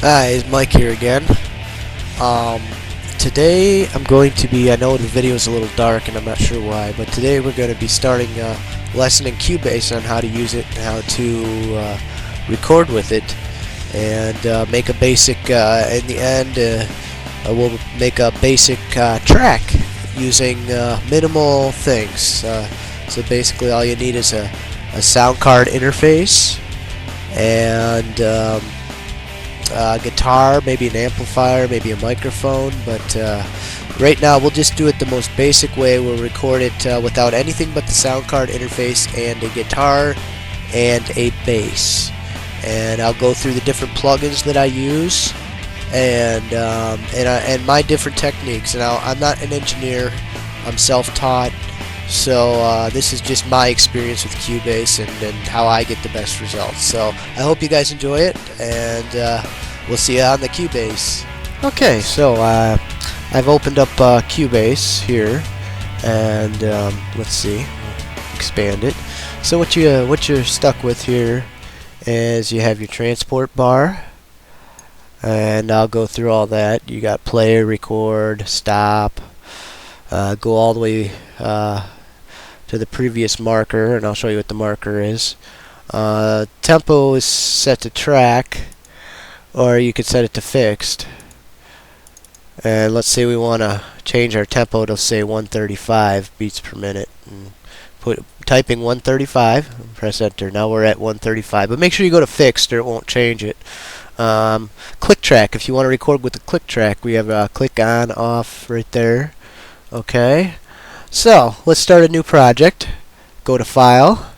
Hi, it's Mike here again. Um, Today I'm going to be, I know the video is a little dark and I'm not sure why, but today we're going to be starting a lesson in Cubase on how to use it and how to record with it and make a basic, in the end, we'll make a basic track using minimal things. So basically all you need is a sound card interface and guitar, maybe an amplifier, maybe a microphone, but right now we'll just do it the most basic way. We'll record it without anything but the sound card interface and a guitar and a bass. And I'll go through the different plugins that I use and my different techniques. And I'm not an engineer, I'm self-taught, so this is just my experience with Cubase and how I get the best results. So I hope you guys enjoy it, and we'll see you on the Cubase. Okay, so I've opened up Cubase here, and let's see, expand it. So what you're stuck with here is you have your transport bar, and I'll go through all that. You got play, record, stop, go all the way to the previous marker, and I'll show you what the marker is. Tempo is set to track, or you could set it to fixed. And let's say we want to change our tempo to say 135 beats per minute. And typing 135, and press enter. Now we're at 135. But make sure you go to fixed, or it won't change it. Click track. If you want to record with the click track, we have a click on, off right there. Okay. So let's start a new project. Go to File,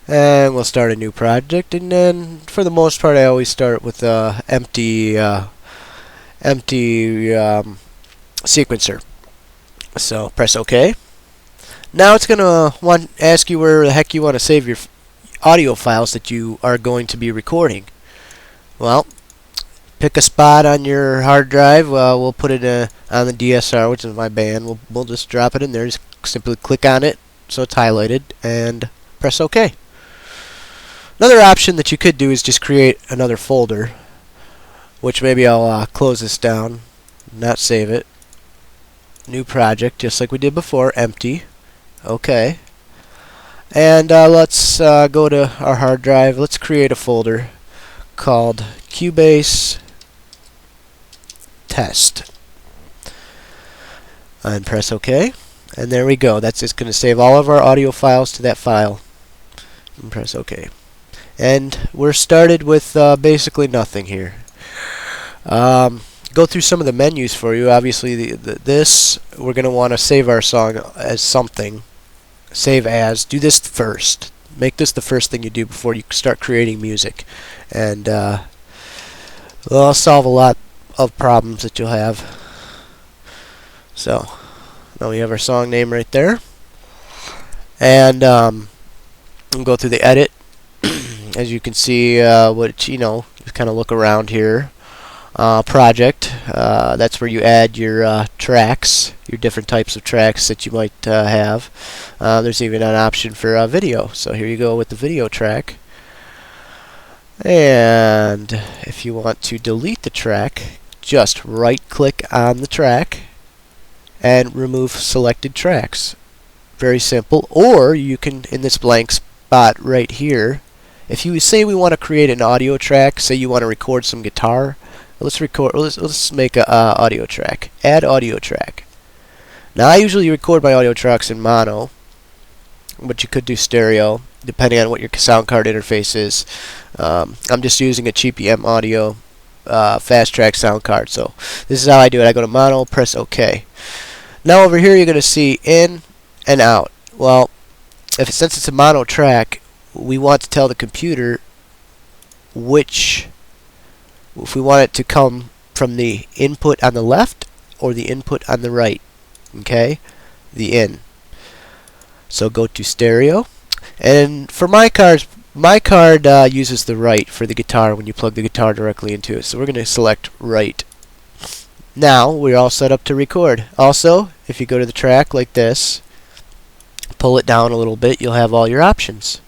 and we'll start a new project. And then, for the most part, I always start with empty sequencer. So press OK. Now it's gonna ask you where the heck you want to save your audio files that you are going to be recording. Well, pick a spot on your hard drive. We'll put it on the DSR, which is my band. We'll just drop it in there. Just simply click on it so it's highlighted and press OK. Another option that you could do is just create another folder, which maybe I'll close this down, not save it. New project, just like we did before, empty. OK. And let's go to our hard drive. Let's create a folder called Cubase Test, and press OK, and there we go. That's just going to save all of our audio files to that file, and press OK. And we're started with basically nothing here. Go through some of the menus for you. Obviously this, we're going to want to save our song as something. Save as. Do this first. Make this the first thing you do before you start creating music, and it'll solve a lot of problems that you'll have. So now we have our song name right there, and we'll go through the edit. As you can see, just kind of look around here. Project, that's where you add your tracks, your different types of tracks that you might have. There's even an option for video, so here you go with the video track. And if you want to delete the track, just right click on the track and remove selected tracks. Very simple. Or you can, in this blank spot right here, if you say we want to create an audio track, say you want to record some guitar, let's make a audio track. Add audio track. Now I usually record my audio tracks in mono, but you could do stereo depending on what your sound card interface is. I'm just using a cheap EM Audio fast track sound card, so this is how I do it. I go to mono, press OK. Now over here you're going to see in and out. Well, since it's a mono track, we want to tell the computer if we want it to come from the input on the left or the input on the right. Okay, the in. So go to stereo, and for my card uses the right for the guitar when you plug the guitar directly into it. So we're going to select right. Now we're all set up to record. Also, if you go to the track like this, pull it down a little bit, you'll have all your options.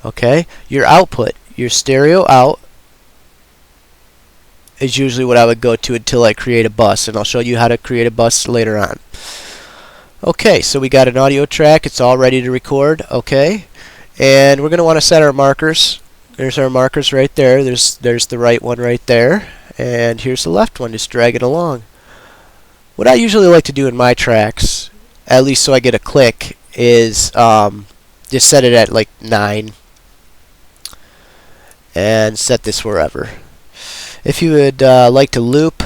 Okay, your output, your stereo out, is usually what I would go to until I create a bus, and I'll show you how to create a bus later on. Okay, so we got an audio track. It's all ready to record. Okay, and we're going to want to set our markers. There's our markers right there. There's the right one right there, and here's the left one. Just drag it along. What I usually like to do in my tracks, at least so I get a click, is just set it at like 9 and set this wherever. If you would like to loop,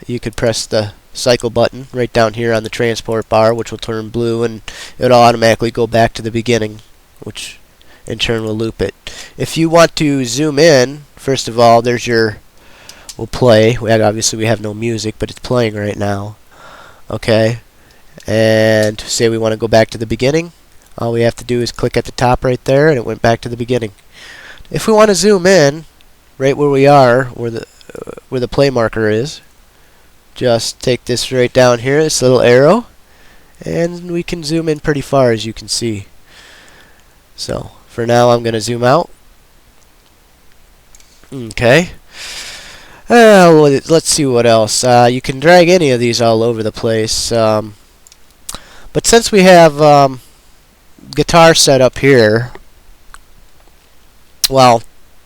you could press the cycle button right down here on the transport bar, which will turn blue, and it'll automatically go back to the beginning, which in turn will loop it. If you want to zoom in, first of all, there's your, we'll play. Obviously we have no music, but it's playing right now. Okay, and say we want to go back to the beginning, all we have to do is click at the top right there, and it went back to the beginning. If we want to zoom in, right where we are, where the play marker is, just take this right down here, this little arrow, and we can zoom in pretty far, as you can see. So for now I'm going to zoom out. Okay. Let's see what else. You can drag any of these all over the place. But since we have guitar set up here, well,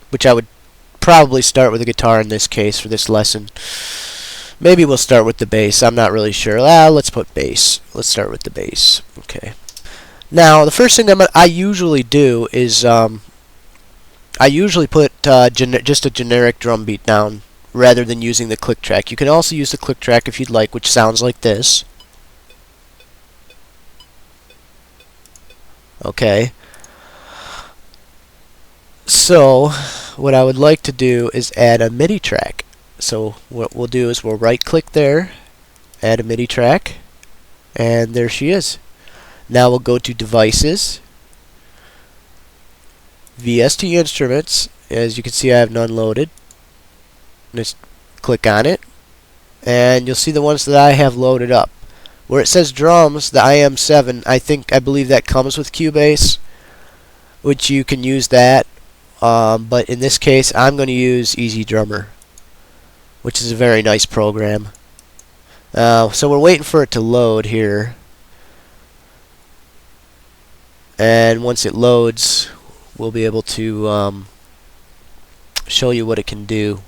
which I would probably start with a guitar in this case for this lesson. Maybe we'll start with the bass. I'm not really sure. Let's put bass. Let's start with the bass. Okay. Now, the first thing I usually do is I usually put just a generic drum beat down rather than using the click track. You can also use the click track if you'd like, which sounds like this. Okay. So, what I would like to do is add a MIDI track. So what we'll do is we'll right click there, add a MIDI track, and there she is. Now we'll go to Devices, VST Instruments. As you can see, I have none loaded. Just click on it, and you'll see the ones that I have loaded up. Where it says drums, the IM7, I believe that comes with Cubase, which you can use that. But in this case, I'm going to use Easy Drummer, which is a very nice program. So we're waiting for it to load here. And once it loads, we'll be able to show you what it can do.